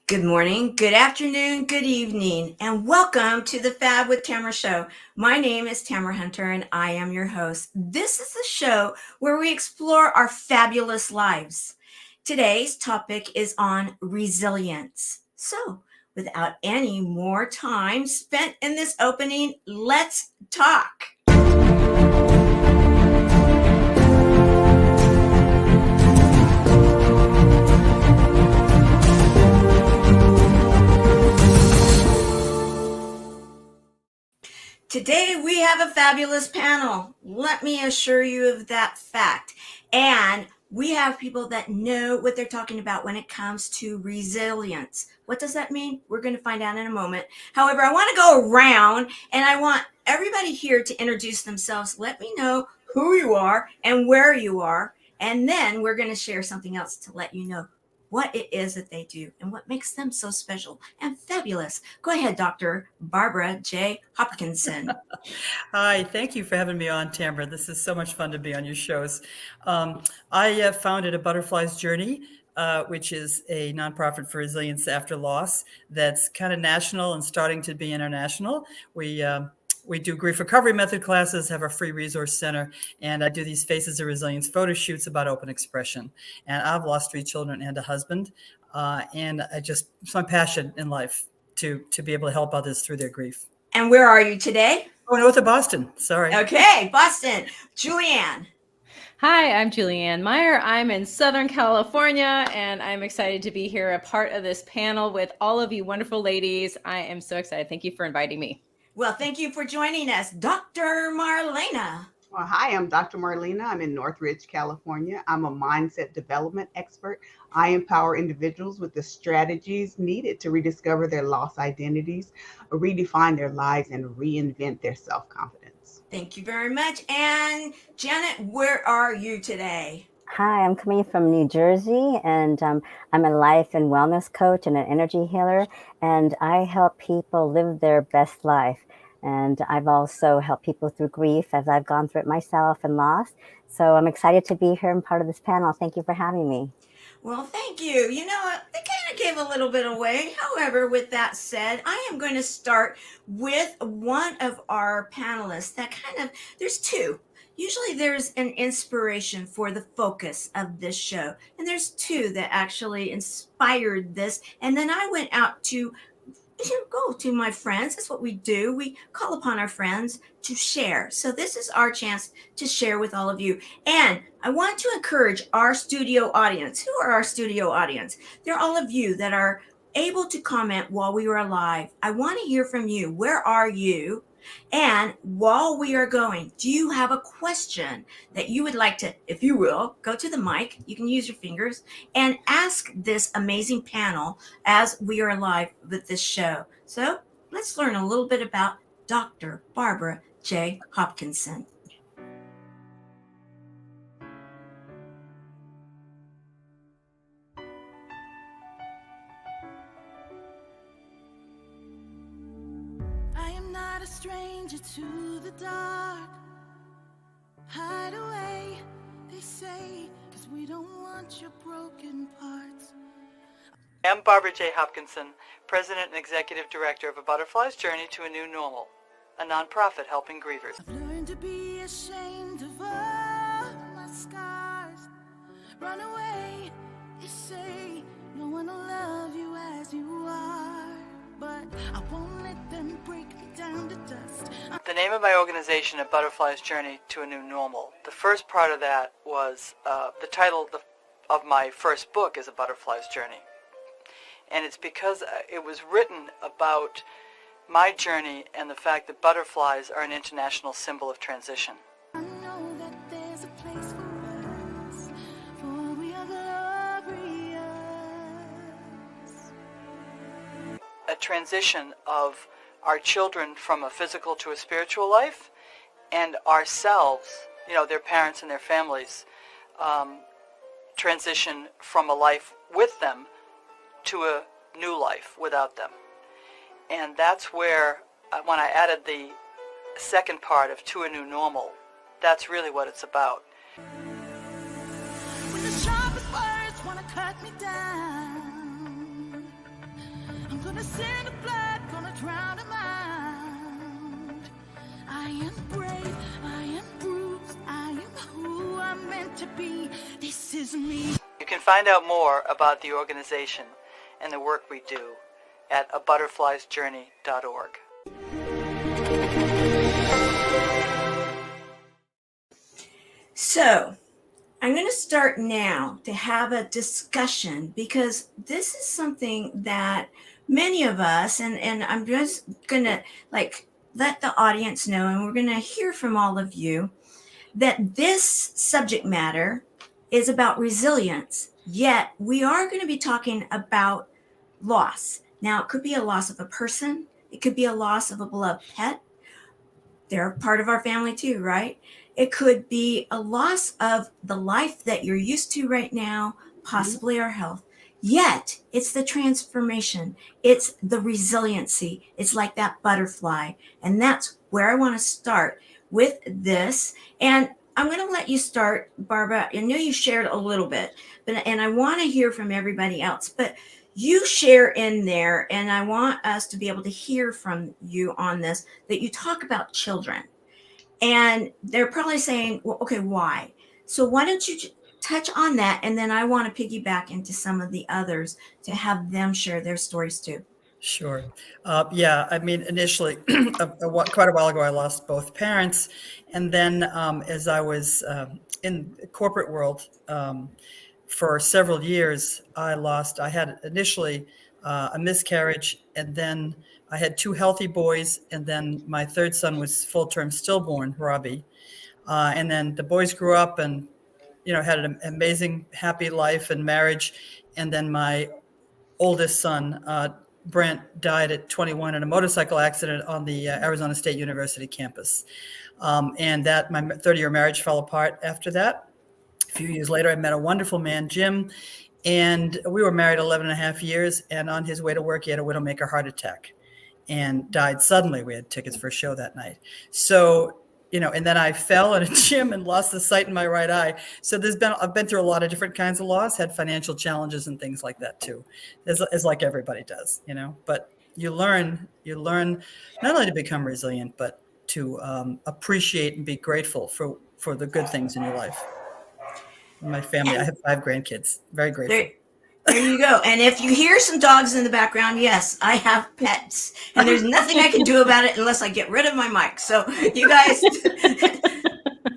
Good morning, good afternoon, good evening, and welcome to the Fab with Tamara show. My name is Tamara Hunter, and I am your host. This is the show where we explore our fabulous lives. Today's topic is on resilience. So, without any more time spent in this opening, let's talk. Today we have a fabulous panel. Let me assure you of that fact. And we have people that know what they're talking about when it comes to resilience. What does that mean? We're going to find out in a moment. However, I want to go around and I want everybody here to introduce themselves. Let me know who you are and where you are. And then we're going to share something else to let you know what it is that they do and what makes them so special and fabulous. Go ahead, Dr. Barbara J. Hopkinson. Hi, thank you for having me on, Tamara. This is so much fun to be on your shows. I founded A Butterfly's Journey, which is a nonprofit for resilience after loss that's kind of national and starting to be international. We do grief recovery method classes, have a free resource center, and I do these Faces of Resilience photo shoots about open expression. And I've lost 3 children and a husband, and it's my passion in life to be able to help others through their grief. And where are you today? Oh, north of Boston. Sorry. Okay, Boston. Julianne. Hi, I'm Julianne Meyer. I'm in Southern California, and I'm excited to be here, a part of this panel with all of you wonderful ladies. I am so excited. Thank you for inviting me. Well, thank you for joining us. Dr. Marlena. Well, hi, I'm Dr. Marlena. I'm in Northridge, California. I'm a mindset development expert. I empower individuals with the strategies needed to rediscover their lost identities, redefine their lives, and reinvent their self-confidence. Thank you very much. And Janet, where are you today? Hi, I'm coming from New Jersey, and I'm a life and wellness coach and an energy healer, and I help people live their best life. And I've also helped people through grief as I've gone through it myself and lost. So I'm excited to be here and part of this panel. Thank you for having me. Well, thank you. You know, they kind of gave a little bit away. However, with that said, I am going to start with one of our panelists that there's two. Usually there's an inspiration for the focus of this show. And there's two that actually inspired this. And then I went out to go to my friends. That's what we do. We call upon our friends to share. So this is our chance to share with all of you. And I want to encourage our studio audience. Who are our studio audience? They're all of you that are able to comment while we are live. I want to hear from you. Where are you? And while we are going, do you have a question that you would like to, if you will, go to the mic, you can use your fingers, and ask this amazing panel as we are live with this show. So let's learn a little bit about Dr. Barbara J. Hopkinson. A stranger to the dark. Hide away, they say, because we don't want your broken parts. I'm Barbara J. Hopkinson, President and Executive Director of A Butterfly's Journey to a New Normal, a nonprofit helping grievers. I've learned to be ashamed of all my scars. Run away, they say, no one will love you as you are. But I won't let them break me down to dust. The name of my organization, A Butterfly's Journey to a New Normal. The first part of that was the title of my first book is A Butterfly's Journey. And it's because it was written about my journey and the fact that butterflies are an international symbol of transition. I know that there's a place for us, for we are glorious. A transition of our children from a physical to a spiritual life, and ourselves, their parents and their families, transition from a life with them to a new life without them. And that's where, when I added the second part of To a New Normal, that's really what it's about. When the sharpest words want to cut me down, in the flood, gonna drown a mind. I am brave, I am bruised, I am who I'm meant to be. This is me. You can find out more about the organization and the work we do at abutterfliesjourney.org. So, I'm going to start now to have a discussion, because this is something that many of us, and I'm just going to let the audience know, and we're going to hear from all of you, that this subject matter is about resilience, yet we are going to be talking about loss. Now, it could be a loss of a person. It could be a loss of a beloved pet. They're part of our family too, right? It could be a loss of the life that you're used to right now, possibly our health. Yet it's the transformation. It's the resiliency. It's like that butterfly. And that's where I want to start with this. And I'm going to let you start, Barbara. I know you shared a little bit, and I want to hear from everybody else, but you share in there, and I want us to be able to hear from you on this, that you talk about children. And they're probably saying, well, okay, why? So why don't you touch on that? And then I want to piggyback into some of the others to have them share their stories too. Sure. Yeah, I mean, initially, quite a while ago, I lost both parents. And then as I was in the corporate world for several years, I had initially a miscarriage, and then I had 2 healthy boys, and then my third son was full-term stillborn, Robbie. And then the boys grew up and, had an amazing, happy life and marriage. And then my oldest son, Brent, died at 21 in a motorcycle accident on the Arizona State University campus. And that my 30-year marriage fell apart after that. A few years later, I met a wonderful man, Jim, and we were married 11 and a half years. And on his way to work, he had a widowmaker heart attack and died suddenly. We had tickets for a show that night. So, and then I fell in a gym and lost the sight in my right eye. So I've been through a lot of different kinds of loss, had financial challenges and things like that too, as like everybody does, but you learn not only to become resilient, but to appreciate and be grateful for the good things in your life. My family, I have 5 grandkids, very grateful. There you go. And if you hear some dogs in the background, yes, I have pets, and there's nothing I can do about it unless I get rid of my mic. So you guys,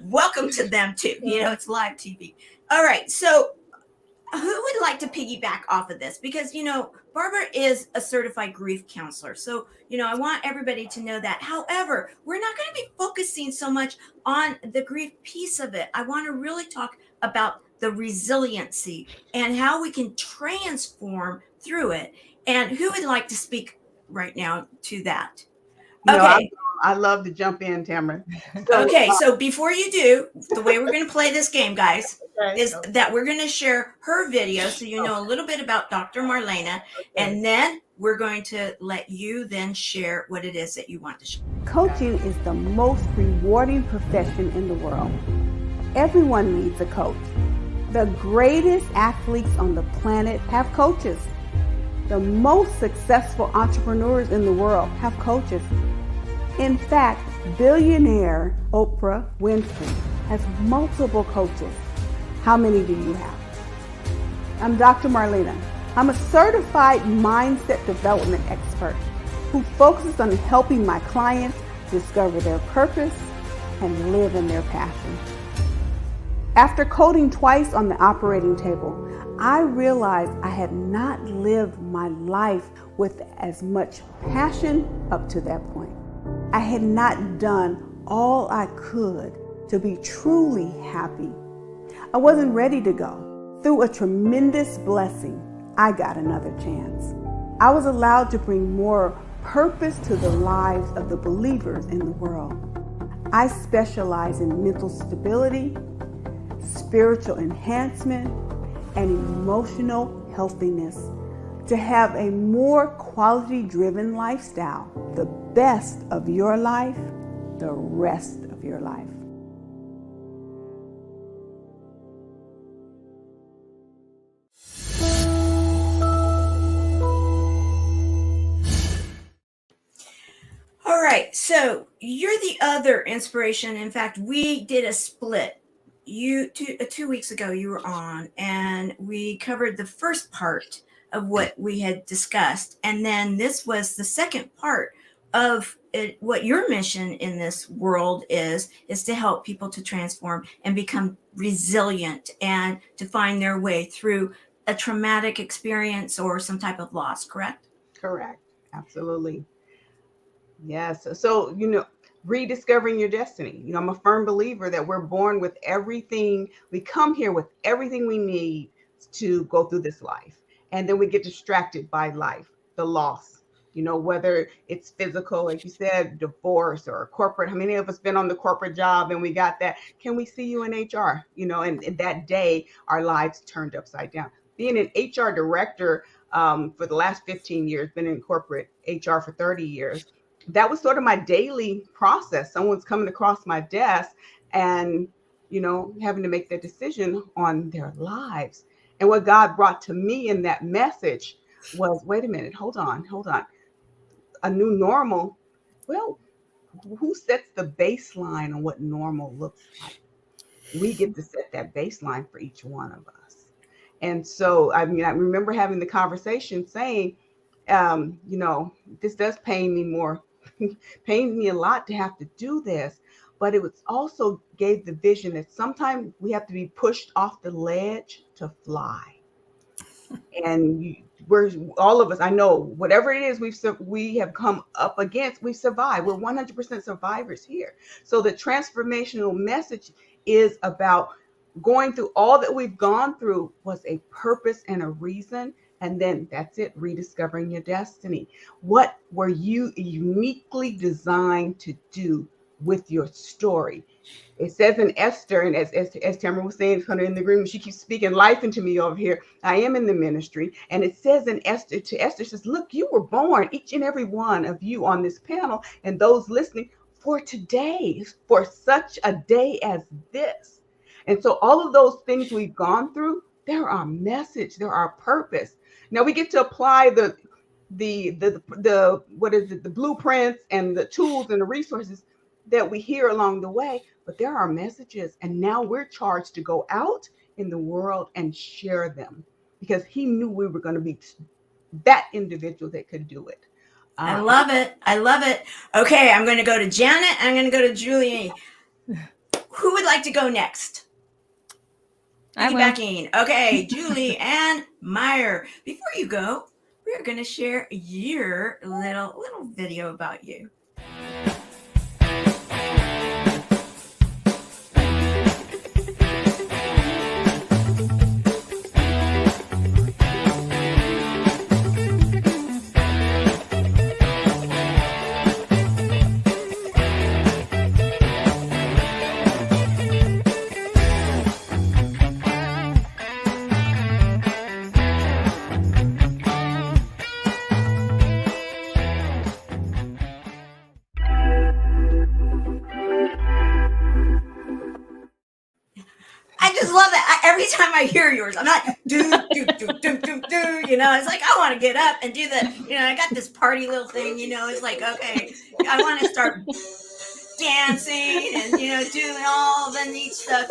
welcome to them too. It's live TV. All right. So who would like to piggyback off of this? Because, Barbara is a certified grief counselor. So, I want everybody to know that. However, we're not going to be focusing so much on the grief piece of it. I want to really talk about the resiliency and how we can transform through it. And who would like to speak right now to that? Okay. I love to jump in, Tamara. So before you do, the way we're going to play this game, guys, is that we're going to share her video so you know a little bit about Dr. Marlena, and then we're going to let you then share what it is that you want to share. Coaching is the most rewarding profession in the world. Everyone needs a coach. The greatest athletes on the planet have coaches. The most successful entrepreneurs in the world have coaches. In fact, billionaire Oprah Winfrey has multiple coaches. How many do you have? I'm Dr. Marlena. I'm a certified mindset development expert who focuses on helping my clients discover their purpose and live in their passion. After coding twice on the operating table, I realized I had not lived my life with as much passion up to that point. I had not done all I could to be truly happy. I wasn't ready to go. Through a tremendous blessing, I got another chance. I was allowed to bring more purpose to the lives of the believers in the world. I specialize in mental stability, spiritual enhancement, and emotional healthiness to have a more quality-driven lifestyle, the best of your life, the rest of your life. you're the other inspiration. In fact, we did a split. You 2 weeks ago you were on, and we covered the first part of what we had discussed, and then this was the second part of it, what your mission in this world is to help people to transform and become resilient and to find their way through a traumatic experience or some type of loss, correct? Correct. Absolutely. Yes. So, rediscovering your destiny. I'm a firm believer that we're born with everything. We come here with everything we need to go through this life. And then we get distracted by life, the loss, whether it's physical, like you said, divorce or corporate. How many of us been on the corporate job and we got that? Can we see you in HR? And that day our lives turned upside down. Being an HR director for the last 15 years, been in corporate HR for 30 years. That was sort of my daily process. Someone's coming across my desk and, having to make that decision on their lives. And what God brought to me in that message was, wait a minute, hold on. A new normal. Well, who sets the baseline on what normal looks like? We get to set that baseline for each one of us. And so, I remember having the conversation saying, this does pain me more. Pains me a lot to have to do this, but it was also gave the vision that sometimes we have to be pushed off the ledge to fly. And we're all of us, I know, whatever it is we have come up against, we survive. We're 100% survivors here. So the transformational message is about going through all that we've gone through was a purpose and a reason. And then that's it, rediscovering your destiny. What were you uniquely designed to do with your story? It says in Esther, and as Tamara was saying, kind of in the room, she keeps speaking life into me over here. I am in the ministry. And it says in Esther, to Esther, says, look, you were born, each and every one of you on this panel and those listening, for today, for such a day as this. And so all of those things we've gone through, they're our message, they're our purpose. Now we get to apply the blueprints and the tools and the resources that we hear along the way, but there are messages, and now we're charged to go out in the world and share them because he knew we were going to be that individual that could do it. I love it. Okay, I'm going to go to Janet. I'm going to go to Julie. Who would like to go next? Piggybacking. Okay, Julie and Meyer. Before you go, we're going to share your little video about you. I just love that. Every time I hear yours, I'm not do. It's like I want to get up and do the. I got this party little thing. It's like, okay, I want to start dancing and doing all the neat stuff.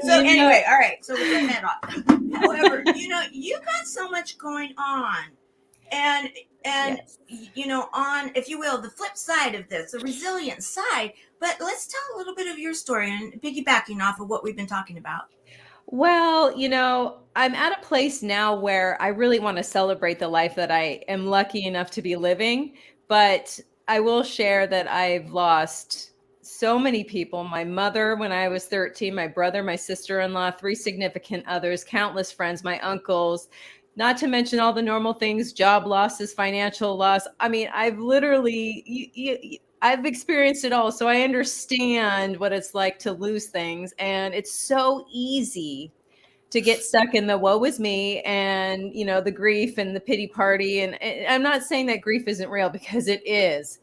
So anyway, all right. So we're getting that off. However, you got so much going on, and yes. On, if you will, the flip side of this, the resilient side. But let's tell a little bit of your story and piggybacking off of what we've been talking about. Well, I'm at a place now where I really want to celebrate the life that I am lucky enough to be living. But I will share that I've lost so many people. My mother when I was 13, my brother, my sister-in-law, 3 significant others, countless friends, my uncles, not to mention all the normal things, job losses, financial loss. I mean, I've literally, I've experienced it all. So I understand what it's like to lose things. And it's so easy to get stuck in the woe is me and, the grief and the pity party. And I'm not saying that grief isn't real, because it is.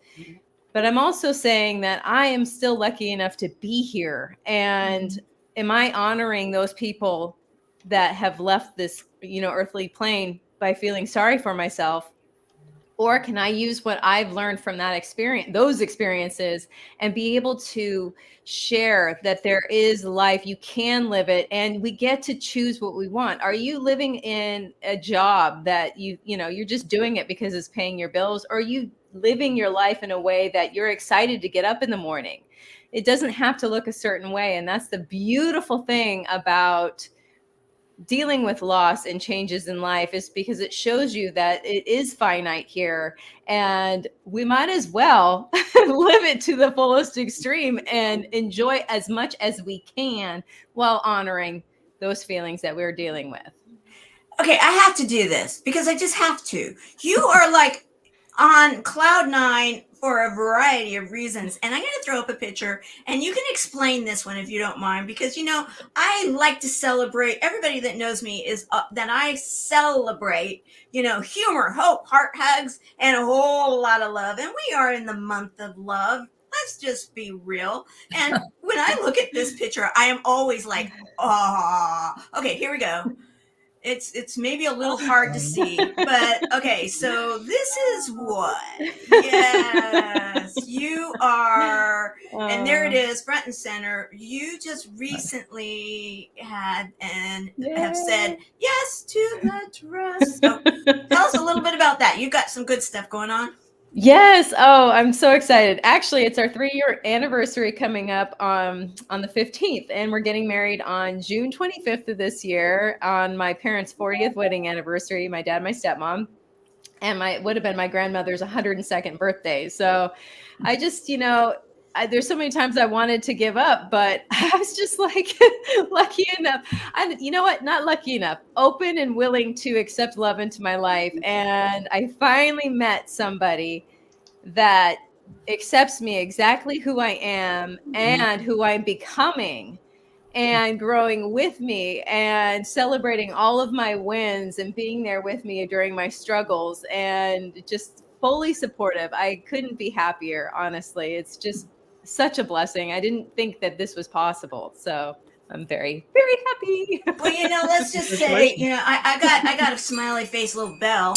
But I'm also saying that I am still lucky enough to be here. And am I honoring those people that have left this, earthly plane by feeling sorry for myself? Or can I use what I've learned from that experience, those experiences, and be able to share that there is life, you can live it, and we get to choose what we want. Are you living in a job that you're just doing it because it's paying your bills? Or are you living your life in a way that you're excited to get up in the morning? It doesn't have to look a certain way. And that's the beautiful thing about dealing with loss and changes in life, is because it shows you that it is finite here, and we might as well live it to the fullest extreme and enjoy as much as we can while honoring those feelings that we're dealing with. Okay, I have to do this because I just have to. You are like on cloud nine for a variety of reasons. And I'm going to throw up a picture and you can explain this one if you don't mind, because, I like to celebrate. Everybody that knows me is that I celebrate, humor, hope, heart hugs, and a whole lot of love. And we are in the month of love. Let's just be real. And when I look at this picture, I am always like, oh, okay, here we go. It's maybe a little hard to see, but okay, so this is what. Yes, you are, and there it is, front and center. You just recently had and have said yes to the trust. So tell us a little bit about that. You've got some good stuff going on. Yes. Oh, I'm so excited. Actually, it's our 3-year anniversary coming up on the 15th, and we're getting married on June 25th of this year on my parents' 40th wedding anniversary, my dad, my stepmom, and would have been my grandmother's 102nd birthday. So I just, there's so many times I wanted to give up, but I was just like lucky enough. And you know what? Not lucky enough, open and willing to accept love into my life. And I finally met somebody that accepts me exactly who I am and who I'm becoming, and growing with me and celebrating all of my wins and being there with me during my struggles, and just fully supportive. I couldn't be happier, honestly. It's just such a blessing. I didn't think that this was possible. So I'm very, very happy. Well, let's just say, I got a smiley face little bell.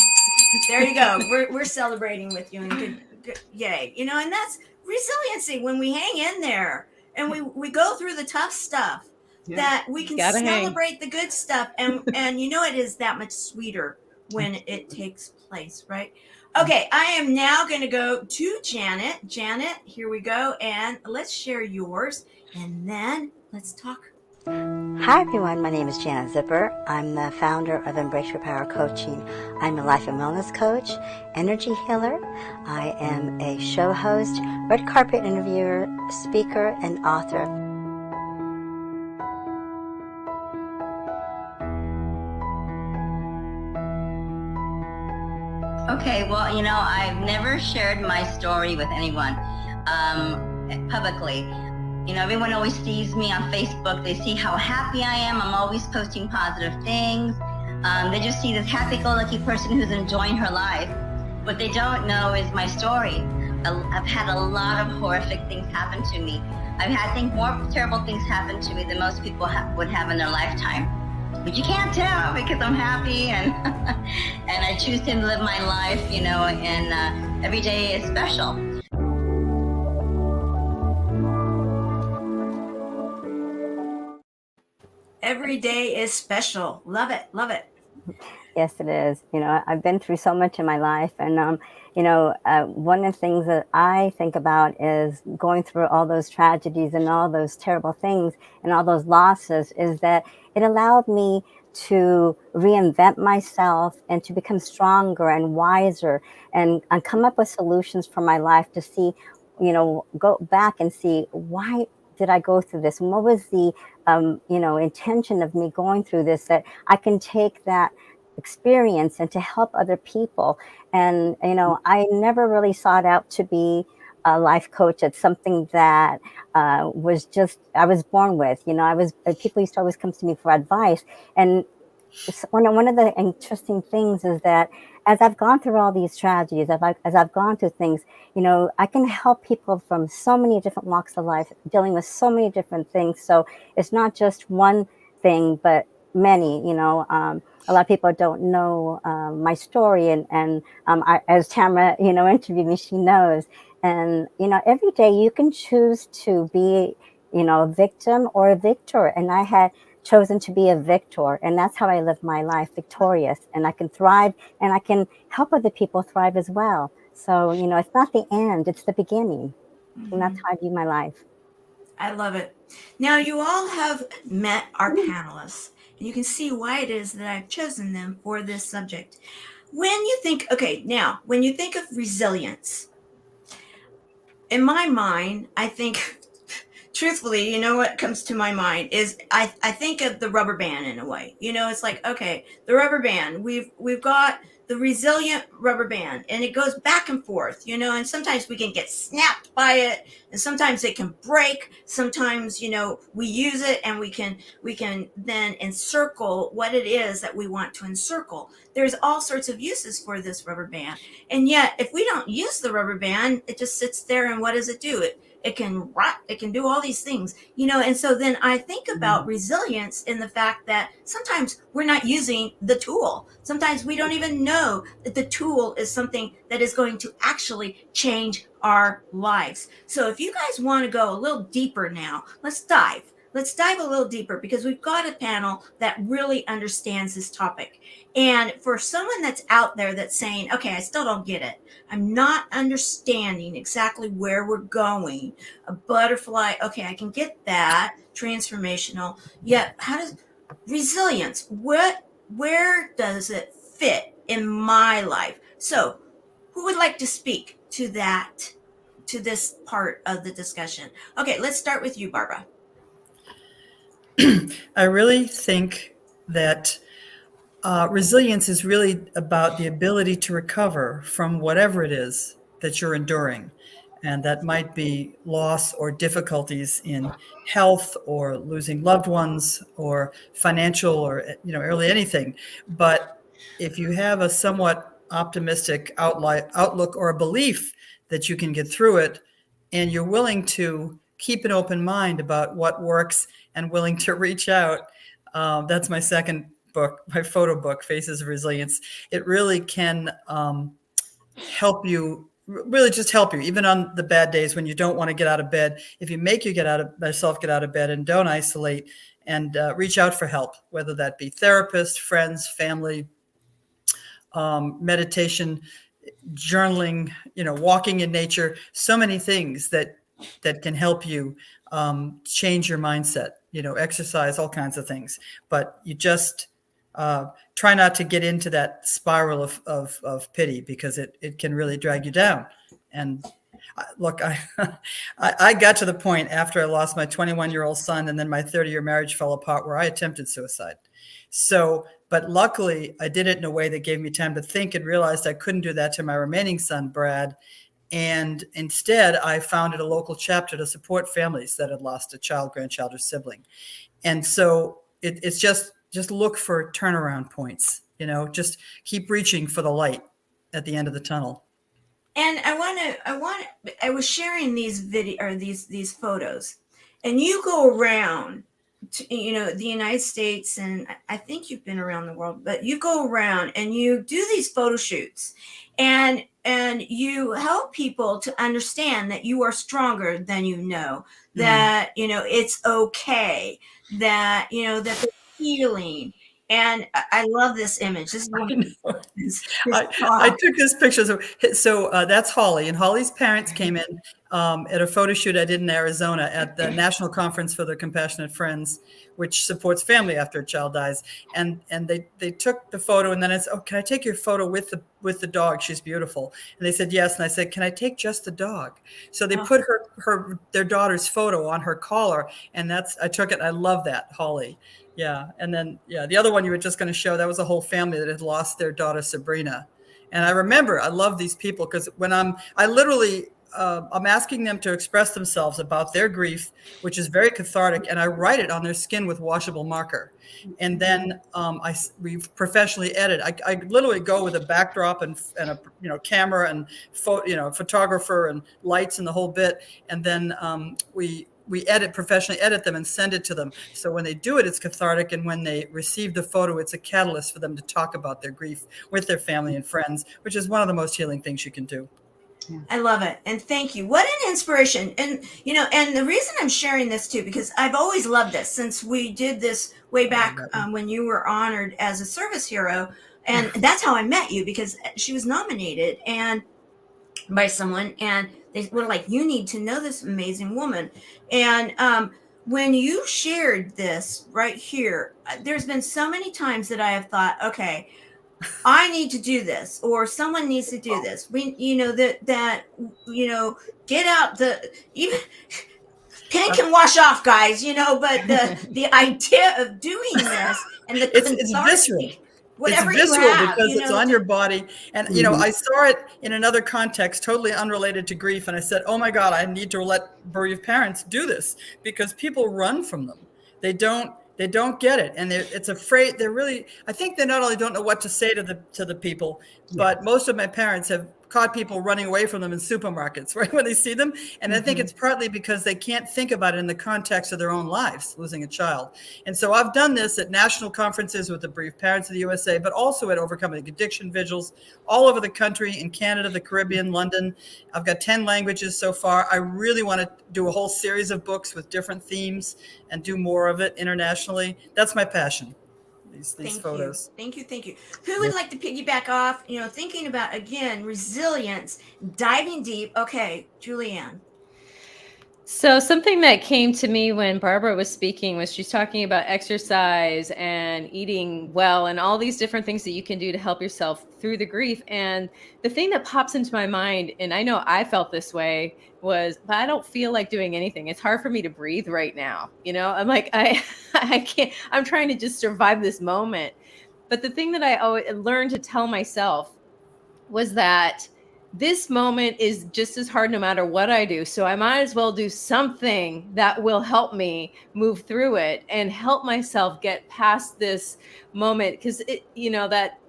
There you go. We're celebrating with you, and good yay. And that's resiliency, when we hang in there and we go through the tough stuff, that we can celebrate the good stuff, and it is that much sweeter when it takes place, right? Okay, I am now going to go to Janet. Janet, here we go, and let's share yours, and then let's talk. Hi everyone, my name is Janet Zipper. I'm the founder of Embrace Your Power Coaching. I'm a life and wellness coach, energy healer. I am a show host, red carpet interviewer, speaker, and author. Okay, well, I've never shared my story with anyone publicly. Everyone always sees me on Facebook. They see how happy I am. I'm always posting positive things. They just see this happy-go-lucky person who's enjoying her life. What they don't know is my story. I've had a lot of horrific things happen to me. I've had more terrible things happen to me than most people would have in their lifetime. But you can't tell because I'm happy and and I choose to live my life, and every day is special. Every day is special. Love it. Love it. Yes, it is. I've been through so much in my life, and one of the things that I think about is going through all those tragedies and all those terrible things and all those losses, is that it allowed me to reinvent myself and to become stronger and wiser, and come up with solutions for my life to see, go back and see, why did I go through this? And what was the, intention of me going through this, that I can take that experience and to help other people. And, I never really sought out to be a life coach. It's something that was just, I was born with, people used to always come to me for advice. And one of the interesting things is that as I've gone through all these tragedies, as I've gone through things, I can help people from so many different walks of life, dealing with so many different things. So it's not just one thing, but many, a lot of people don't know my story, and as Tamara, interviewed me, she knows. And, every day you can choose to be, a victim or a victor. And I had chosen to be a victor. And that's how I live my life, victorious. And I can thrive, and I can help other people thrive as well. So, it's not the end, it's the beginning. And that's how I view my life. I love it. Now, you all have met our panelists, and you can see why it is that I've chosen them for this subject. When you think of resilience, in my mind, I think, truthfully, what comes to my mind is I think of the rubber band in a way. It's like, okay, the rubber band, we've got the resilient rubber band, and it goes back and forth, and sometimes we can get snapped by it, and sometimes it can break. Sometimes, we use it and we can then encircle what it is that we want to encircle. There's all sorts of uses for this rubber band. And yet, if we don't use the rubber band, it just sits there, and what does it do? It can rot, it can do all these things, and so then I think about resilience in the fact that sometimes we're not using the tool. Sometimes we don't even know that the tool is something that is going to actually change our lives. So if you guys want to go a little deeper now, let's dive a little deeper, because we've got a panel that really understands this topic. And for someone that's out there that's saying, okay, I still don't get it, I'm not understanding exactly where we're going. A butterfly, okay, I can get that. Transformational. Yet, how does resilience, where does it fit in my life? So, who would like to speak to this part of the discussion? Okay, let's start with you, Barbara. I really think that resilience is really about the ability to recover from whatever it is that you're enduring. And that might be loss or difficulties in health, or losing loved ones, or financial, or, really anything. But if you have a somewhat optimistic outlook or a belief that you can get through it, and you're willing to keep an open mind about what works and willing to reach out, that's my second book, my photo book, Faces of Resilience. It really can help you, really just help you, even on the bad days when you don't want to get out of bed. If you make yourself get out of bed, and don't isolate, and reach out for help, whether that be therapists, friends, family, meditation, journaling, walking in nature, so many things that can help you change your mindset, exercise, all kinds of things. But you just try not to get into that spiral of pity, because it can really drag you down. And look, I got to the point after I lost my 21-year-old son, and then my 30-year marriage fell apart, where I attempted suicide. So, but luckily I did it in a way that gave me time to think, and realized I couldn't do that to my remaining son, Brad. And instead, I founded a local chapter to support families that had lost a child, grandchild, or sibling. And so it's just look for turnaround points, just keep reaching for the light at the end of the tunnel. And I was sharing these photos, and you go around to, the United States, and I think you've been around the world, but you go around and you do these photo shoots, and you help people to understand that you are stronger than that, it's okay, that, that they're healing. And I love this image. This is one I took this picture. So that's Holly, and Holly's parents came in at a photo shoot I did in Arizona at the National Conference for the Compassionate Friends, which supports family after a child dies. And they took the photo, and then I said, "Oh, can I take your photo with the dog? She's beautiful." And they said yes. And I said, "Can I take just the dog?" So they put their daughter's photo on her collar, and I took it. I love that, Holly. Yeah. And then, the other one you were just going to show, that was a whole family that had lost their daughter, Sabrina. And I remember, I love these people, because when I'm asking them to express themselves about their grief, which is very cathartic, and I write it on their skin with washable marker. And then we professionally edit. I literally go with a backdrop and a camera and photographer and lights and the whole bit. And then we we professionally edit them and send it to them. So when they do it, it's cathartic. And when they receive the photo, it's a catalyst for them to talk about their grief with their family and friends, which is one of the most healing things you can do. I love it. And thank you. What an inspiration. And, and the reason I'm sharing this too, because I've always loved this since we did this way back when you were honored as a service hero. And that's how I met you, because she was nominated and by someone, and they were like, you need to know this amazing woman. And when you shared this right here, there's been so many times that I have thought, okay, I need to do this, or someone needs to do this. We, get out even paint can wash off, guys, but the idea of doing this and the it's visceral. Whatever it's visceral you have, because it's on your body. And, I saw it in another context, totally unrelated to grief. And I said, oh my God, I need to let bereaved parents do this, because people run from them. They don't get it. And it's afraid. I think they not only don't know what to say to the people, but most of my parents have caught people running away from them in supermarkets, right, when they see them. And I think it's partly because they can't think about it in the context of their own lives, losing a child. And so I've done this at national conferences with the bereaved parents of the USA, but also at Overcoming Addiction vigils all over the country, in Canada, the Caribbean, London. I've got 10 languages so far. I really want to do a whole series of books with different themes and do more of it internationally. That's my passion. These photos. Thank you. Who would like to piggyback off, thinking about, again, resilience, diving deep. Okay, Julianne. So something that came to me when Barbara was speaking was she's talking about exercise and eating well and all these different things that you can do to help yourself through the grief. And the thing that pops into my mind, and I know I felt this way, was, but I don't feel like doing anything. It's hard for me to breathe right now. I'm like, I can't, I'm trying to just survive this moment. But the thing that I always learned to tell myself was that this moment is just as hard no matter what I do. So I might as well do something that will help me move through it and help myself get past this moment. Because that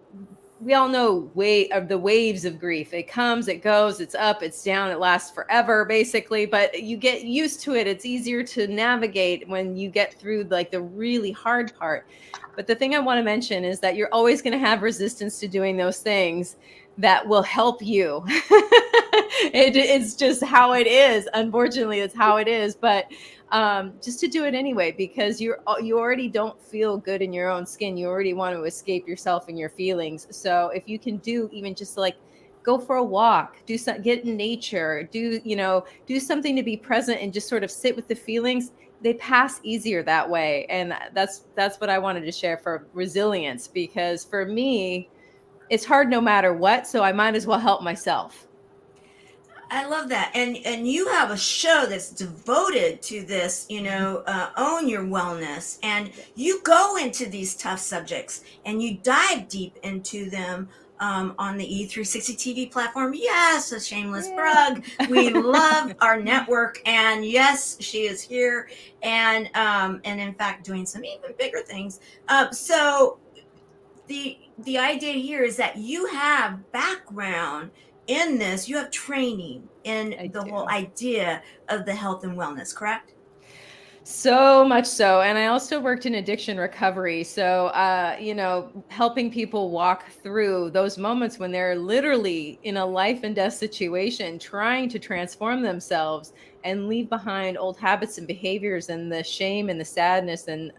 we all know the waves of grief. It comes, it goes, it's up, it's down, it lasts forever, basically. But you get used to it. It's easier to navigate when you get through like the really hard part. But the thing I want to mention is that you're always going to have resistance to doing those things that will help you. It's just how it is. Unfortunately, it's how it is. But just to do it anyway, because you already don't feel good in your own skin. You already want to escape yourself and your feelings. So if you can do even just like go for a walk, get in nature, do something to be present and just sort of sit with the feelings, they pass easier that way. And that's what I wanted to share for resilience, because for me, it's hard no matter what. So I might as well help myself. I love that. And you have a show that's devoted to this, own your wellness. And you go into these tough subjects and you dive deep into them on the E360 TV platform. Yes, a shameless plug. We love our network. And yes, she is here. And in fact, doing some even bigger things. So the idea here is that you have background in this, you have training in the whole idea of the health and wellness, correct? So much so. And I also worked in addiction recovery. So, helping people walk through those moments when they're literally in a life and death situation, trying to transform themselves and leave behind old habits and behaviors and the shame and the sadness and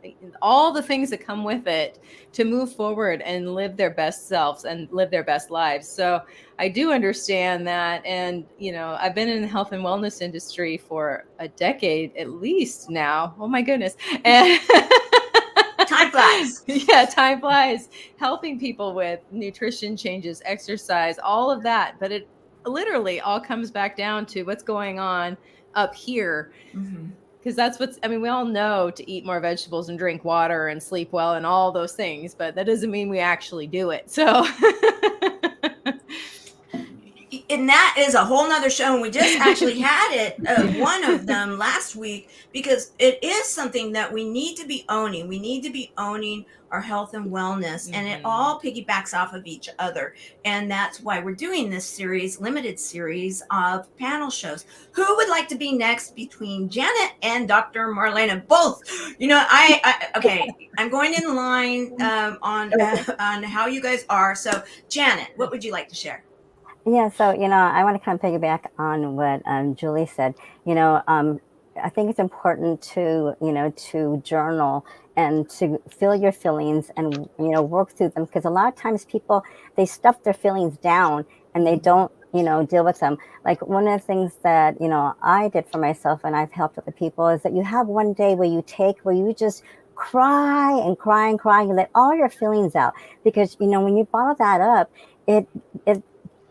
all the things that come with it to move forward and live their best selves and live their best lives. So I do understand that. And, I've been in the health and wellness industry for a decade at least now. Oh my goodness. And time flies. Yeah, time flies. Helping people with nutrition changes, exercise, all of that. But it literally all comes back down to what's going on up here. Because that's we all know to eat more vegetables and drink water and sleep well and all those things, but that doesn't mean we actually do it. So And that is a whole nother show. And we just actually had it, one of them last week, because it is something that we need to be owning. We need to be owning our health and wellness, and it all piggybacks off of each other. And that's why we're doing this series, limited series of panel shows. Who would like to be next between Janet and Dr. Marlena? Both. You know, okay, I'm going in line on how you guys are. So, Janet, what would you like to share? Yeah, so, I want to kind of piggyback on what Julie said. I think it's important to, to journal and to feel your feelings and, work through them. Because a lot of times people, they stuff their feelings down and they don't, deal with them. Like one of the things that, I did for myself and I've helped other people is that you have one day where you just cry and cry and cry and let all your feelings out. Because, when you bottle that up, it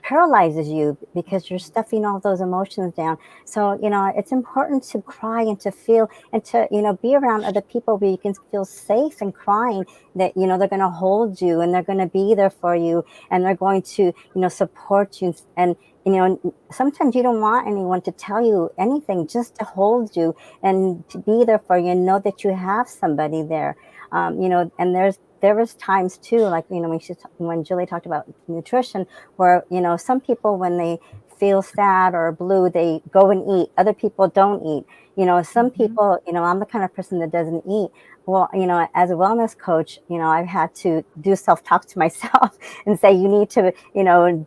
paralyzes you because you're stuffing all those emotions down. So, it's important to cry and to feel and to, be around other people where you can feel safe and crying that, they're going to hold you and they're going to be there for you and they're going to, support you. And, sometimes you don't want anyone to tell you anything, just to hold you and to be there for you and know that you have somebody there. And there was times too, like, when Julie talked about nutrition, where, some people, when they feel sad or blue, they go and eat. Other people don't eat. Some people, I'm the kind of person that doesn't eat. Well, as a wellness coach, I've had to do self-talk to myself and say, you need to,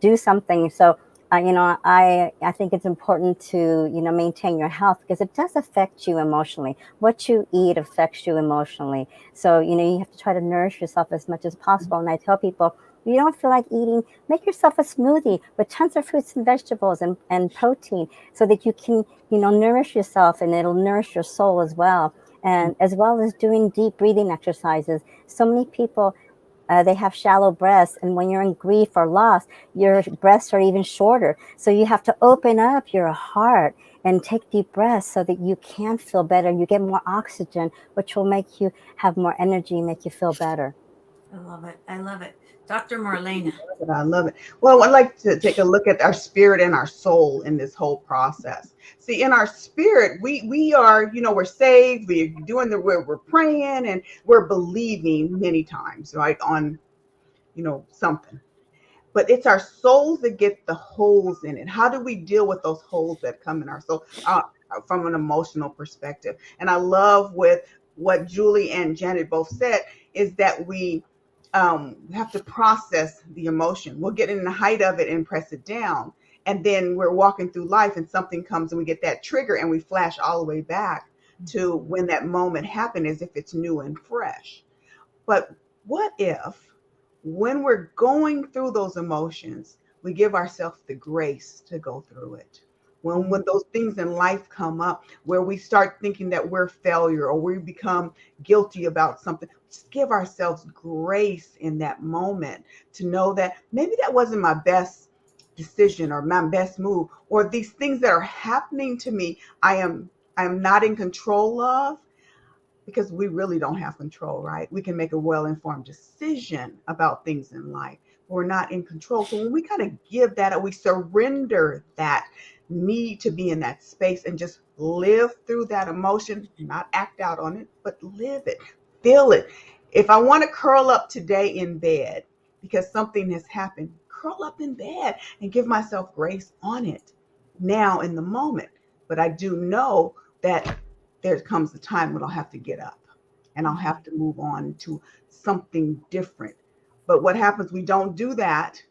do something. So, I think it's important to, maintain your health because it does affect you emotionally. What you eat affects you emotionally. So, you have to try to nourish yourself as much as possible. And I tell people, if you don't feel like eating, make yourself a smoothie with tons of fruits and vegetables and protein so that you can, nourish yourself and it'll nourish your soul as well. And as well as doing deep breathing exercises. So many people, they have shallow breaths, and when you're in grief or loss, your breaths are even shorter. So you have to open up your heart and take deep breaths so that you can feel better. You get more oxygen, which will make you have more energy, make you feel better. I love it. I love it. Dr. Marlena. I love it. Well, I'd like to take a look at our spirit and our soul in this whole process. See, in our spirit, we are, we're saved, we're praying and we're believing many times, right, on, something. But it's our souls that get the holes in it. How do we deal with those holes that come in our soul from an emotional perspective? And I love with what Julie and Janet both said is that we have to process the emotion. We'll get in the height of it and press it down. And then we're walking through life and something comes and we get that trigger and we flash all the way back to when that moment happened as if it's new and fresh. But what if when we're going through those emotions, we give ourselves the grace to go through it? When those things in life come up where we start thinking that we're failure or we become guilty about something, just give ourselves grace in that moment to know that maybe that wasn't my best decision or my best move, or these things that are happening to me, I am not in control of, because we really don't have control, right? We can make a well-informed decision about things in life. We're not in control. So when we kind of give that, or we surrender that need to be in that space and just live through that emotion, not act out on it, but live it, feel it. If I want to curl up today in bed because something has happened, curl up in bed and give myself grace on it now in the moment. But I do know that there comes a time when I'll have to get up and I'll have to move on to something different. But what happens, we don't do that.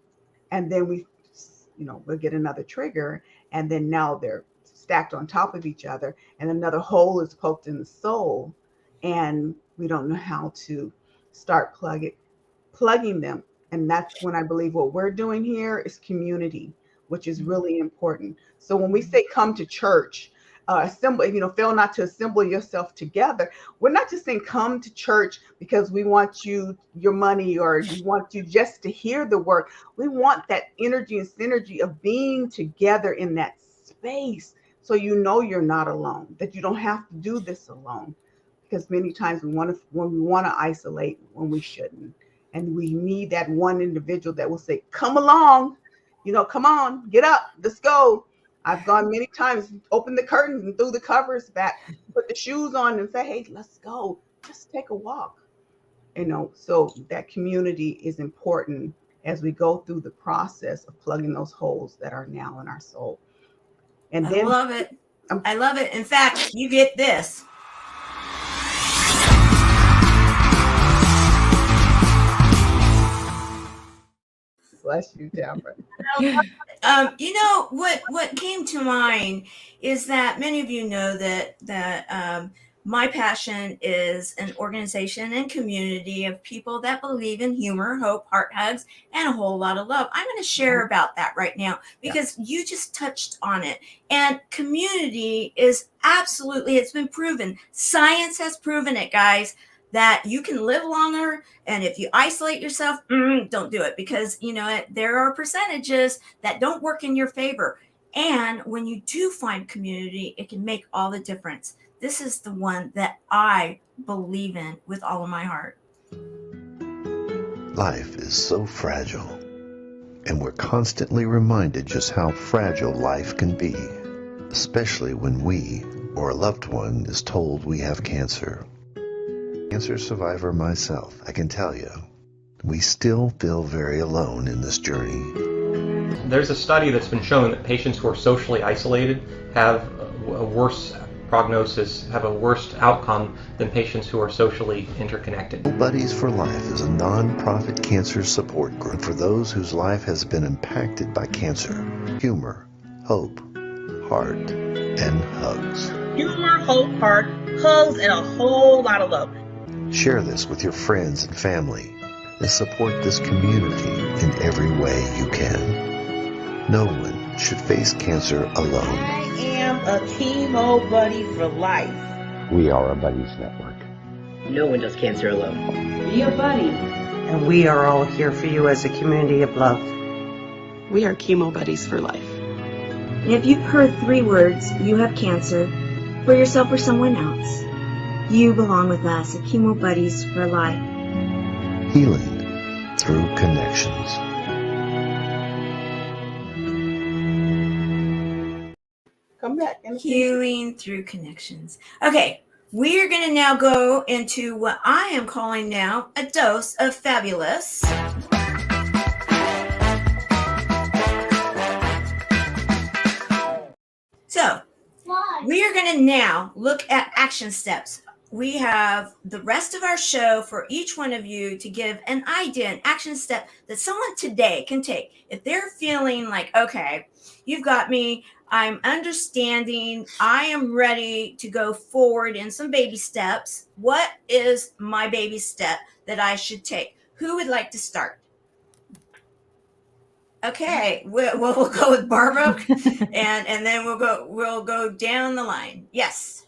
And then we'll get another trigger. And then now they're stacked on top of each other. And another hole is poked in the soul. And we don't know how to start plugging them. And that's when I believe what we're doing here is community, which is really important. So when we say come to church, assemble, fail not to assemble yourself together. We're not just saying come to church because we want your money or we want you just to hear the word. We want that energy and synergy of being together in that space. So you're not alone, that you don't have to do this alone. Because many times we want to isolate when we shouldn't. And we need that one individual that will say, come along, come on, get up, let's go. I've gone many times, opened the curtains and threw the covers back, put the shoes on and say, hey, let's go, just take a walk. So that community is important as we go through the process of plugging those holes that are now in our soul. And then I love it. I love it. In fact, you get this. Bless you, Tamara. What came to mind is that many of you know that my passion is an organization and community of people that believe in humor, hope, heart hugs, and a whole lot of love. I'm going to share about that right now because you just touched on it. And community is absolutely, it's been proven. Science has proven it, guys, that you can live longer. And if you isolate yourself, don't do it, because there are percentages that don't work in your favor. And when you do find community, it can make all the difference. This is the one that I believe in with all of my heart. Life is so fragile, and we're constantly reminded just how fragile life can be, especially when we or a loved one is told we have cancer. Cancer survivor myself, I can tell you, we still feel very alone in this journey. There's a study that's been shown that patients who are socially isolated have a worse prognosis, have a worse outcome than patients who are socially interconnected. Buddies for Life is a non-profit cancer support group for those whose life has been impacted by cancer. Humor, hope, heart, and hugs. Humor, hope, heart, hugs, and a whole lot of love. Share this with your friends and family and support this community in every way you can. No one should face cancer alone. I am a chemo buddy for life. We are a buddies network. No one does cancer alone. Be a buddy. And we are all here for you as a community of love. We are chemo buddies for life. And if you've heard 3 words, you have cancer, for yourself or someone else, you belong with us at Chemo Buddies for Life. Healing through connections. Come back. Healing through connections. Okay, we are going to now go into what I am calling now a dose of fabulous. So, we are going to now look at action steps. We have the rest of our show for each one of you to give an idea, an action step that someone today can take. If they're feeling like, okay, you've got me, I'm understanding, I am ready to go forward in some baby steps. What is my baby step that I should take? Who would like to start? Okay, we'll go with Barbara, and then we'll go down the line. Yes.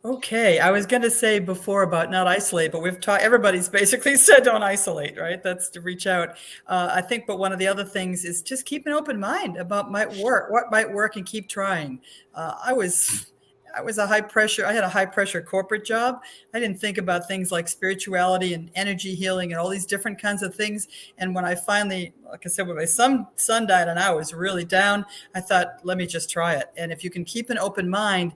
Okay, I was going to say before about not isolate, but we've taught, everybody's basically said don't isolate, right? That's to reach out. I think, but one of the other things is just keep an open mind about what might work, and keep trying. I was a high pressure. I had a high pressure corporate job. I didn't think about things like spirituality and energy healing and all these different kinds of things. And when I finally, like I said, when my son died and I was really down, I thought, let me just try it. And if you can keep an open mind,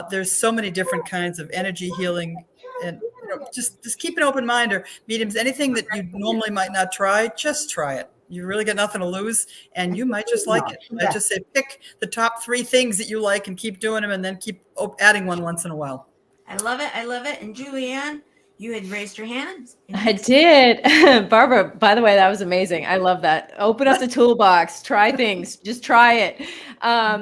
there's so many different kinds of energy healing, and just keep an open mind, or mediums, anything that you normally might not try, just try it. You really got nothing to lose, and you might just like it. I just say pick the top 3 things that you like and keep doing them, and then keep adding one once in a while. I love it. I love it. And Julianne, you had raised your hand. I did. Barbara, by the way, that was amazing. I love that. Open up the toolbox, try things, just try it.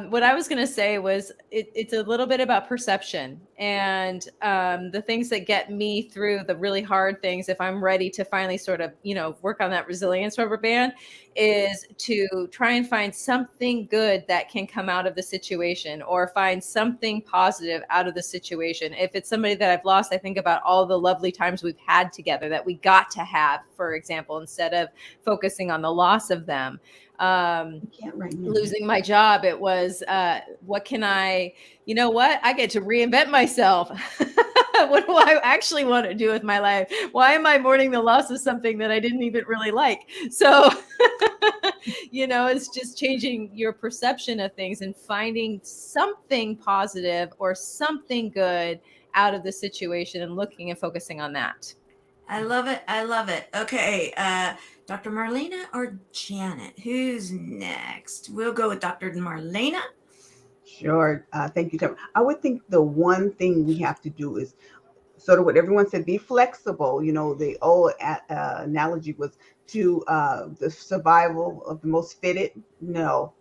What I was going to say was it's a little bit about perception, and the things that get me through the really hard things, if I'm ready to finally sort of, work on that resilience rubber band, is to try and find something good that can come out of the situation, or find something positive out of the situation. If it's somebody that I've lost, I think about all the lovely times we've had together that we got to have, for example, instead of focusing on the loss of them. Losing my job, it was, what can I get to reinvent myself. What do I actually want to do with my life? Why am I mourning the loss of something that I didn't even really like? So It's just changing your perception of things and finding something positive or something good out of the situation and looking and focusing on that. I love it. I love it. Okay. Dr. Marlena or Janet? Who's next? We'll go with Dr. Marlena. Sure. Thank you, Tamara. I would think the one thing we have to do is sort of what everyone said, be flexible. The old analogy was to the survival of the most fitted. No,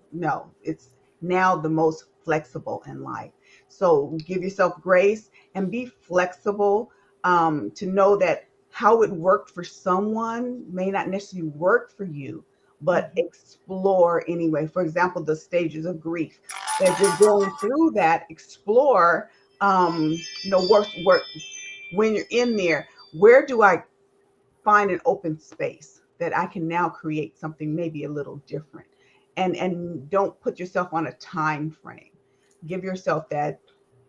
it's now the most flexible in life. So give yourself grace and be flexible, to know that how it worked for someone may not necessarily work for you, but explore anyway. For example, the stages of grief. As you're going through that, explore, work when you're in there, where do I find an open space that I can now create something maybe a little different? And don't put yourself on a time frame. Give yourself that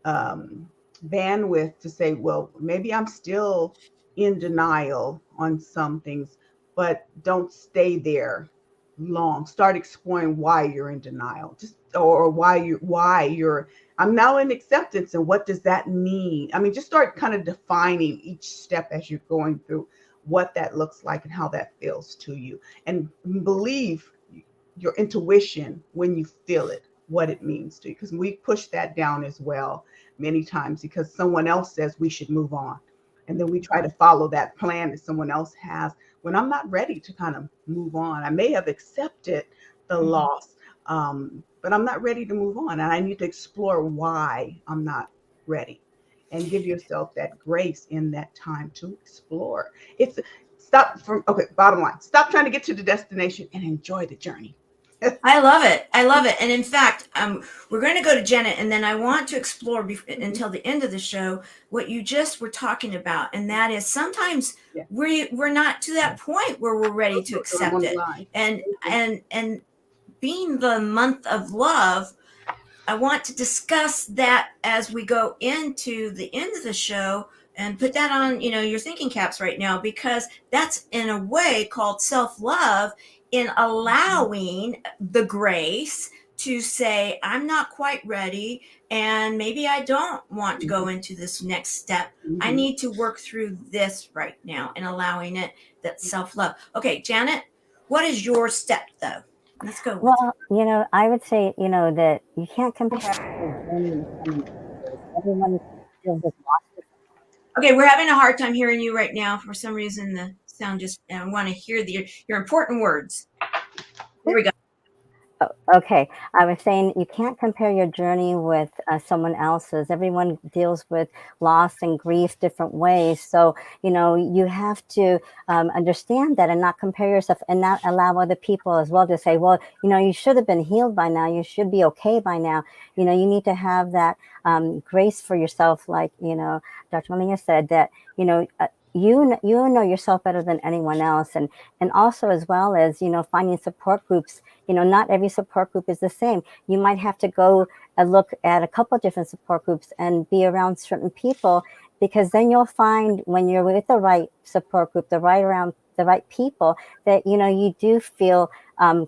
bandwidth to say, well, maybe I'm still in denial on some things, but don't stay there long. Start exploring why you're in denial, or why you're I'm now in acceptance, and what does that mean? I mean, just start kind of defining each step as you're going through, what that looks like and how that feels to you, and believe your intuition when you feel it, what it means to you, because we push that down as well many times because someone else says we should move on, and then we try to follow that plan that someone else has when I'm not ready to kind of move on. I may have accepted the loss, but I'm not ready to move on, and I need to explore why I'm not ready, and give yourself that grace in that time to explore. Bottom line, stop trying to get to the destination and enjoy the journey. I love it. I love it. And in fact, we're going to go to Janet, and then I want to explore until the end of the show what you just were talking about, and that is sometimes we're not to that point where we're ready to accept it. And being the month of love, I want to discuss that as we go into the end of the show, and put that on, your thinking caps right now, because that's in a way called self-love, in allowing the grace to say, I'm not quite ready, and maybe I don't want to go into this next step. I need to work through this right now, and allowing it, that self-love. Okay, Janet, what is your step though? Let's go. Well, I would say, that you can't compare your journey with someone else's. Everyone feels this loss. Okay, we're having a hard time hearing you right now. For some reason, the sound just, I want to hear your important words. There we go. Oh, okay. I was saying you can't compare your journey with someone else's. Everyone deals with loss and grief different ways. So, you have to understand that and not compare yourself, and not allow other people as well to say, well, you should have been healed by now. You should be okay by now. You need to have that grace for yourself. Like, Dr. Meyer said that, you know yourself better than anyone else, and also as well as finding support groups. Not every support group is the same. You might have to go and look at a couple of different support groups and be around certain people, because then you'll find when you're with the right support group, around the right people, that you do feel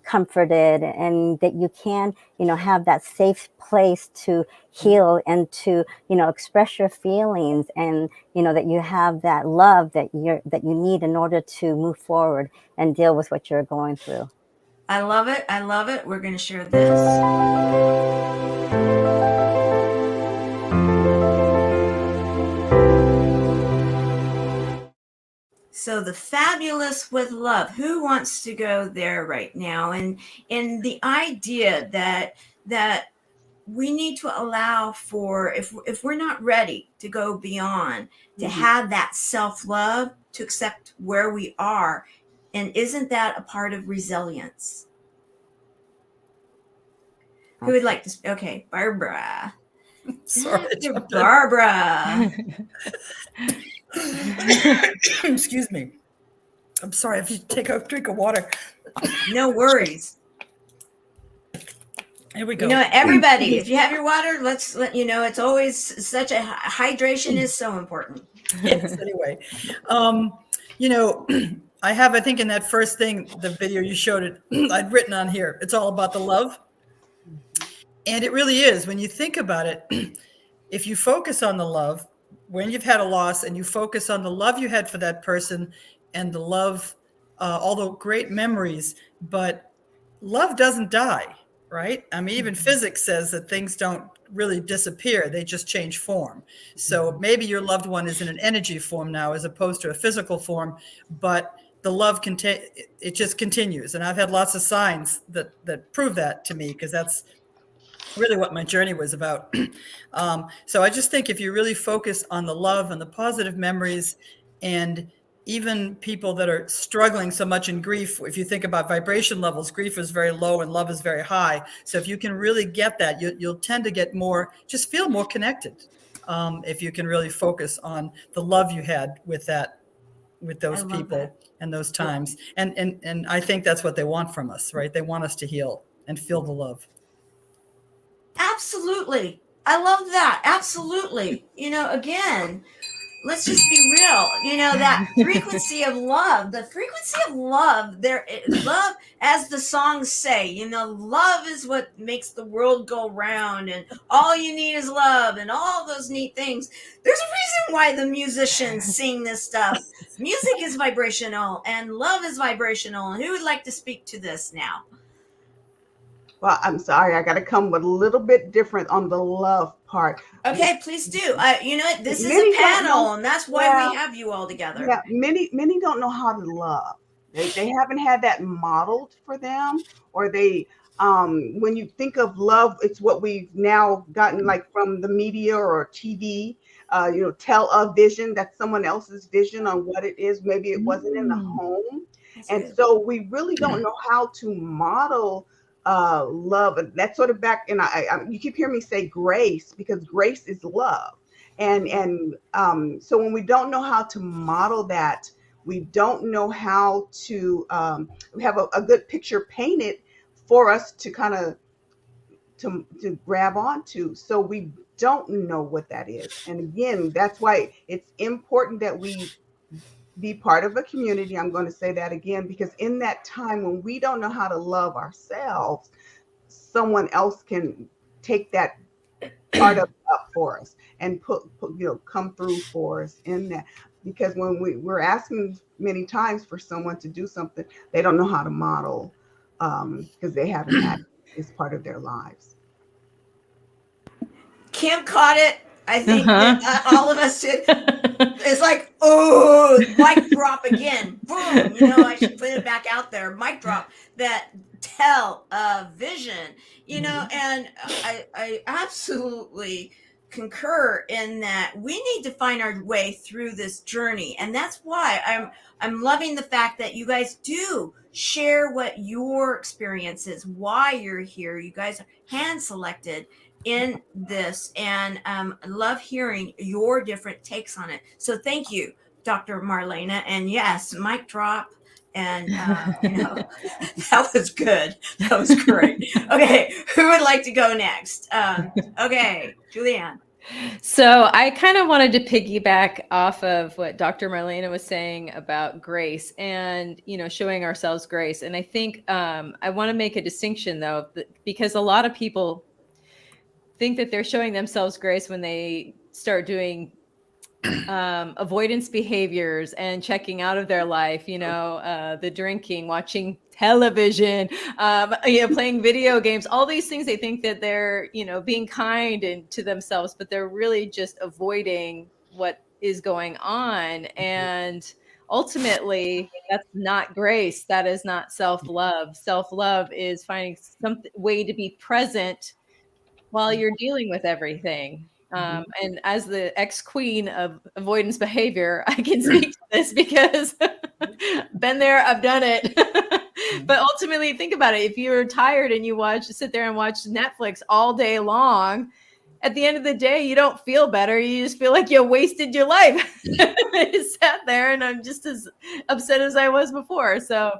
comforted, and that you can have that safe place to heal and to express your feelings, and that you have that love that you need in order to move forward and deal with what you're going through. I love it. I love it. We're going to share this. So the fabulous with love, who wants to go there right now? And the idea that we need to allow for, if we're not ready to go beyond, to have that self-love, to accept where we are. And isn't that a part of resilience? Who would like to? Okay, Barbara. Sorry, Barbara. Excuse me. I'm sorry. If you take a drink of water. No worries. Here we go. Everybody, if you have your water, let's let it's always such a hydration is so important. Yes. Anyway, I think in that first thing, the video you showed it, I'd written on here, it's all about the love. And it really is. When you think about it, if you focus on the love, when you've had a loss and you focus on the love you had for that person and the love, all the great memories, but love doesn't die, right? I mean, even physics says that things don't really disappear. They just change form. So maybe your loved one is in an energy form now as opposed to a physical form, but the love it just continues. And I've had lots of signs that prove that to me, because that's really what my journey was about. So I just think if you really focus on the love and the positive memories, and even people that are struggling so much in grief, if you think about vibration levels, grief is very low and love is very high. So if you can really get that, you'll tend to get more, just feel more connected. If you can really focus on the love you had with those people and those times. And I think that's what they want from us, right? They want us to heal and feel the love. Absolutely. I love that. Absolutely. Again, let's just be real. That frequency of love, the frequency of love, love, as the songs say, love is what makes the world go round, and all you need is love, and all those neat things. There's a reason why the musicians sing this stuff. Music is vibrational and love is vibrational. And who would like to speak to this now? Well, I'm sorry, I got to come with a little bit different on the love part. Okay, please do. This is a panel, and that's why we have you all together. Yeah, many don't know how to love. They haven't had that modeled for them, or they when you think of love, it's what we've now gotten, like from the media or TV. Television, that's someone else's vision on what it is. Maybe it wasn't in the home, so we really don't know how to model love. And that's sort of back, and you keep hearing me say grace, because grace is love. And so when we don't know how to model that, we don't know how to have a good picture painted for us to kind of to grab onto. So we don't know what that is. And again, that's why it's important that we be part of a community. I'm going to say that again, because in that time when we don't know how to love ourselves, someone else can take that part of up for us and put come through for us in that. Because when we're asking many times for someone to do something, they don't know how to model, because they haven't had it as part of their lives. Kim caught it. I think that all of us did. It's like, oh, mic drop again. Boom. I should put it back out there. Mic drop. That vision, and I absolutely concur in that we need to find our way through this journey. And that's why I'm loving the fact that you guys do share what your experience is, why you're here. You guys are hand selected in this, and love hearing your different takes on it. So thank you, Dr. Marlena. And yes, mic drop. And that was good. That was great. Okay, who would like to go next? Okay, Julianne. So I kind of wanted to piggyback off of what Dr. Marlena was saying about grace and, showing ourselves grace. And I think I want to make a distinction, though, because a lot of people think that they're showing themselves grace when they start doing avoidance behaviors and checking out of their life, the drinking, watching television, playing video games, all these things. They think that they're, being kind and to themselves, but they're really just avoiding what is going on. And ultimately, that's not grace. That is not self-love. Self-love is finding some way to be present while you're dealing with everything. And as the ex-queen of avoidance behavior, I can speak to this because been there, I've done it. But ultimately, think about it. If you're tired and you sit there and watch Netflix all day long, at the end of the day, you don't feel better. You just feel like you wasted your life. I sat there and I'm just as upset as I was before. So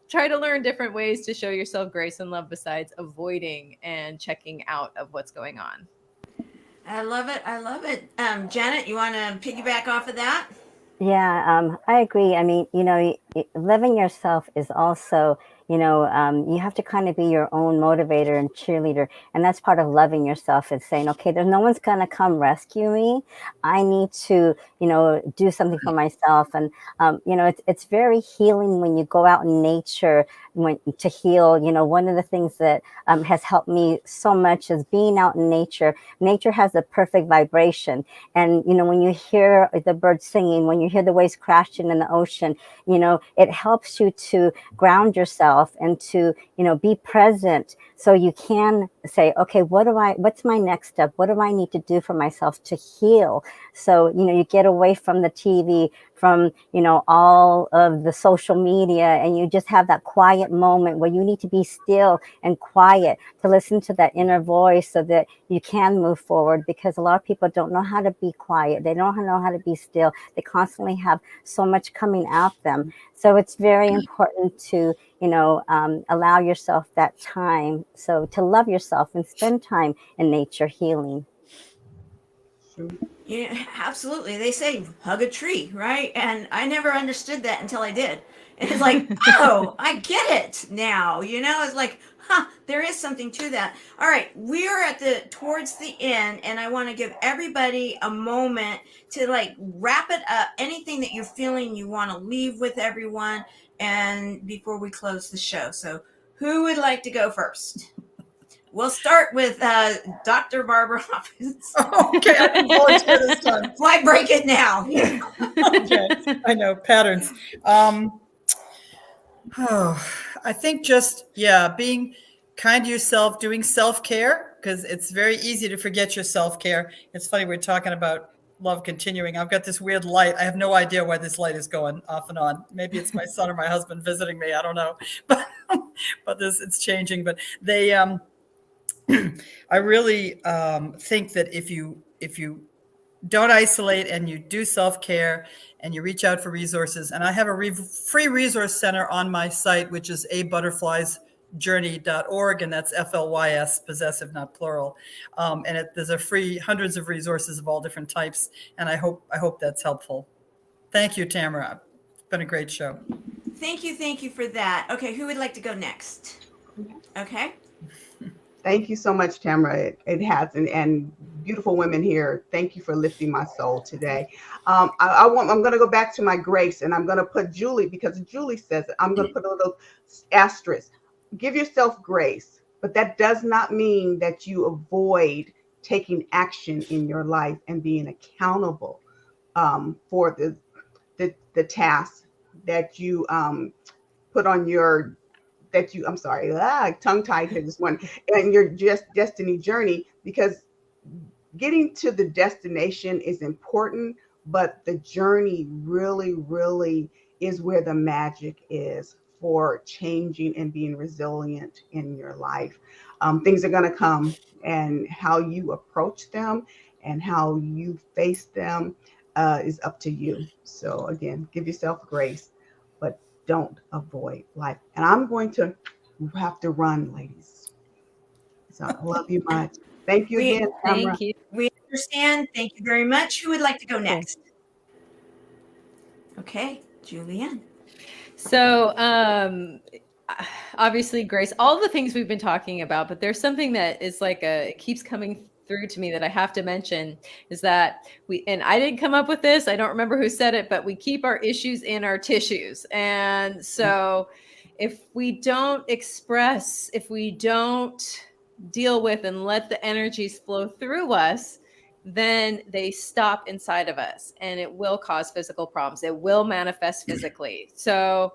try to learn different ways to show yourself grace and love besides avoiding and checking out of what's going on. I love it. I love it. Janet, you want to piggyback off of that? Yeah, I agree. I mean, loving yourself is also, you have to kind of be your own motivator and cheerleader. And that's part of loving yourself, is saying, okay, there's no one's going to come rescue me. I need to, do something for myself. And, it's very healing when you go out in nature to heal. One of the things that has helped me so much is being out in nature. Nature has a perfect vibration. And, when you hear the birds singing, when you hear the waves crashing in the ocean, it helps you to ground yourself and to, be present, so you can say, okay, what's my next step? What do I need to do for myself to heal? So, you get away from the TV, from, all of the social media, and you just have that quiet moment where you need to be still and quiet to listen to that inner voice so that you can move forward. Because a lot of people don't know how to be quiet. They don't know how to be still. They constantly have so much coming at them. So it's very important to, allow yourself that time. So to love yourself and spend time in nature healing. Yeah, absolutely. They say hug a tree, right? And I never understood that until I did. And it's like, oh, I get it now. It's like, there is something to that. All right, we are towards the end, and I want to give everybody a moment to wrap it up. Anything that you're feeling you want to leave with everyone, and before we close the show. So, who would like to go first? We'll start with Dr. Barbara Hopkinson. Okay, I can volunteer this time. Why break it now? Okay, I know patterns. I think just, being kind to yourself, doing self-care, because it's very easy to forget your self-care. It's funny, we're talking about love continuing. I've got this weird light. I have no idea why this light is going off and on. Maybe it's my son or my husband visiting me. I don't know, but it's changing. But they, I really think that if you don't isolate and you do self-care and you reach out for resources, and I have a free resource center on my site, which is abutterfliesjourney.org, and that's FLYS, possessive, not plural. And there's a free hundreds of resources of all different types, and I hope that's helpful. Thank you, Tamara. It's been a great show. Thank you for that. Okay, who would like to go next? Okay. Thank you so much, Tamara. It has, and beautiful women here. Thank you for lifting my soul today. I'm going to go back to my grace, and I'm going to put Julie, because Julie says it. I'm going to put a little asterisk. Give yourself grace, but that does not mean that you avoid taking action in your life and being accountable for the tasks that you put on your tongue-tied here this morning, and your destiny journey, because getting to the destination is important, but the journey really, really is where the magic is for changing and being resilient in your life. Things are going to come, and how you approach them and how you face them is up to you. So again, give yourself grace, but don't avoid life. And I'm going to have to run, ladies. So I love you much. Thank you again, Tamara. Thank you. We understand. Thank you very much. Who would like to go next? Okay, Julianne. So obviously, Grace, all the things we've been talking about, but there's something that is it keeps coming through to me that I have to mention, is that and I didn't come up with this, I don't remember who said it, but we keep our issues in our tissues. And so if we don't express, if we don't deal with and let the energies flow through us, then they stop inside of us, and it will cause physical problems. It will manifest physically. So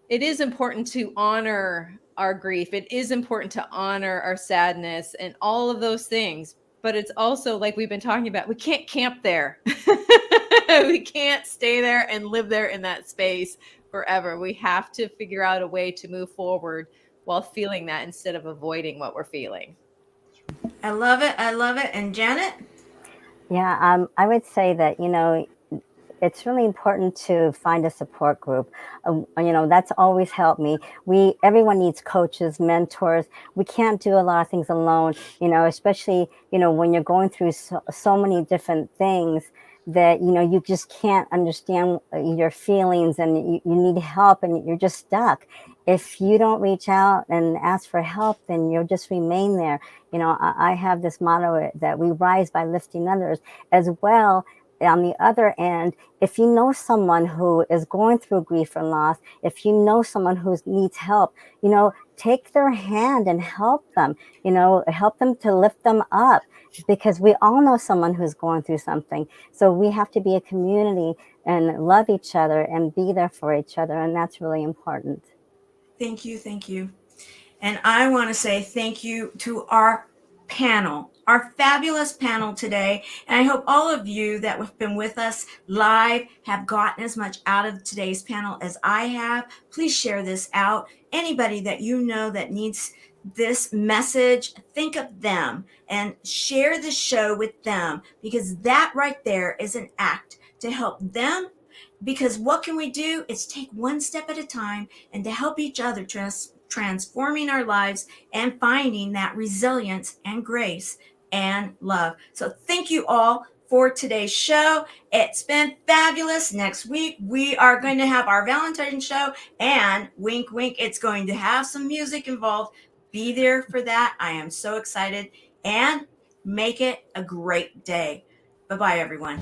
it is important to honor our grief. It is important to honor our sadness and all of those things. But it's also, like we've been talking about, we can't camp there. We can't stay there and live there in that space forever. We have to figure out a way to move forward while feeling that, instead of avoiding what we're feeling. I love it. And Janet? Yeah, I would say that, it's really important to find a support group. That's always helped me. Everyone needs coaches, mentors. We can't do a lot of things alone, especially, when you're going through so many different things that, you just can't understand your feelings and you need help and you're just stuck. If you don't reach out and ask for help, then you'll just remain there. I have this motto that we rise by lifting others as well. On the other end, if you know someone who is going through grief or loss, if you know someone who needs help, take their hand and help them, help them to lift them up, because we all know someone who's going through something. So we have to be a community and love each other and be there for each other. And that's really important. Thank you. Thank you. And I want to say thank you to our panel, our fabulous panel today. And I hope all of you that have been with us live have gotten as much out of today's panel as I have. Please share this out. Anybody that you know that needs this message, think of them and share the show with them, because that right there is an act to help them. Because what can we do? It's take one step at a time and to help each other transforming our lives and finding that resilience and grace and love. So thank you all for today's show. It's been fabulous. Next week, we are going to have our Valentine's show, and wink, wink, it's going to have some music involved. Be there for that. I am so excited, and make it a great day. Bye-bye, everyone.